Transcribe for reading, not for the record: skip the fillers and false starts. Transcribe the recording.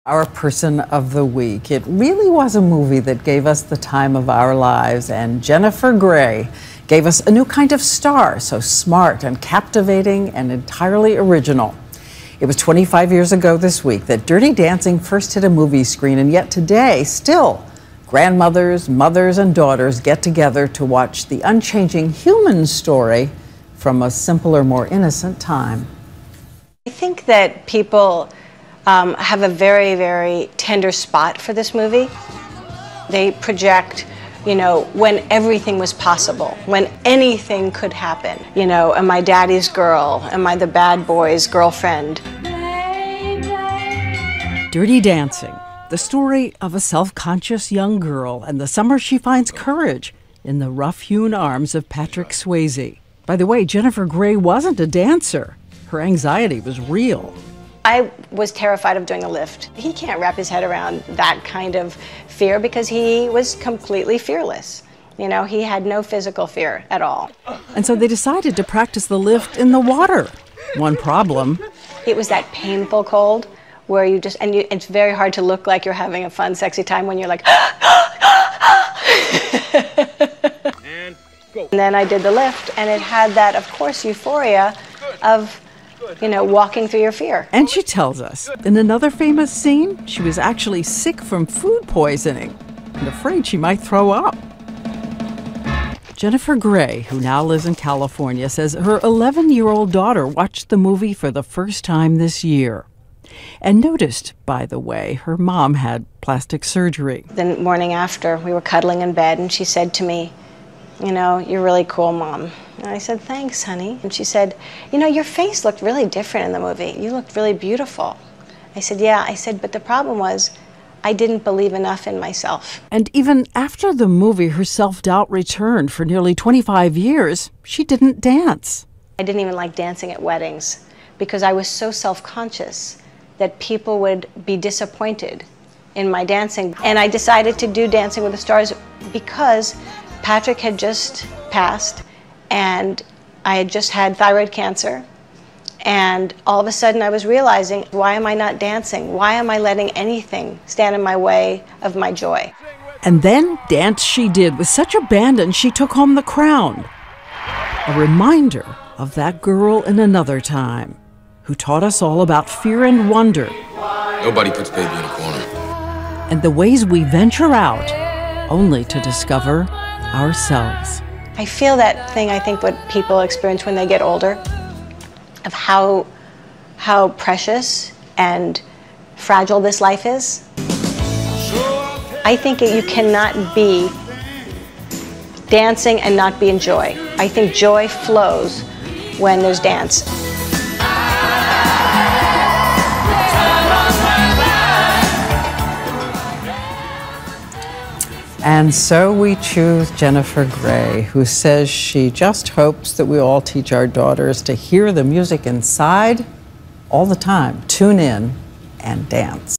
Our person of the week. It really was a movie that gave us the time of our lives, and Jennifer Grei gave us a new kind of star, so smart and captivating and entirely original. It was 25 years ago this week that Dirty Dancing first hit a movie screen, and yet today, still, grandmothers, mothers, and daughters get together to watch the unchanging human story from a simpler, more innocent time. I think that people have a very, very tender spot for this movie. They project, you know, when everything was possible, when anything could happen. You know, am I daddy's girl? Am I the bad boy's girlfriend? Dirty Dancing, the story of a self-conscious young girl and the summer she finds courage in the rough-hewn arms of Patrick Swayze. By the way, Jennifer Grei wasn't a dancer. Her anxiety was real. I was terrified of doing a lift. He can't wrap his head around that kind of fear because he was completely fearless. You know, he had no physical fear at all. And so they decided to practice the lift in the water. One problem. It was that painful cold where you just, and it's very hard to look like you're having a fun, sexy time when you're like, and go. And then I did the lift, and it had that, of course, euphoria of, you know, walking through your fear. And she tells us, in another famous scene, she was actually sick from food poisoning and afraid she might throw up. Jennifer Grei, who now lives in California, says her 11-year-old daughter watched the movie for the first time this year and noticed, by the way, her mom had plastic surgery. The morning after, we were cuddling in bed, and she said to me, you know, you're really cool, Mom. And I said, thanks, honey. And she said, you know, your face looked really different in the movie. You looked really beautiful. I said, yeah. I said, but the problem was I didn't believe enough in myself. And even after the movie, her self-doubt returned. For nearly 25 years, she didn't dance. I didn't even like dancing at weddings because I was so self-conscious that people would be disappointed in my dancing. And I decided to do Dancing with the Stars because Patrick had just passed, and I had just had thyroid cancer, and all of a sudden I was realizing, why am I not dancing? Why am I letting anything stand in my way of my joy? And then dance she did with such abandon she took home the crown. A reminder of that girl in another time who taught us all about fear and wonder. Nobody puts baby in a corner. And the ways we venture out only to discover ourselves. I feel that thing, I think, what people experience when they get older, of how precious and fragile this life is. I think you cannot be dancing and not be in joy. I think joy flows when there's dance. And so we choose Jennifer Grei, who says she just hopes that we all teach our daughters to hear the music inside all the time, tune in, and dance.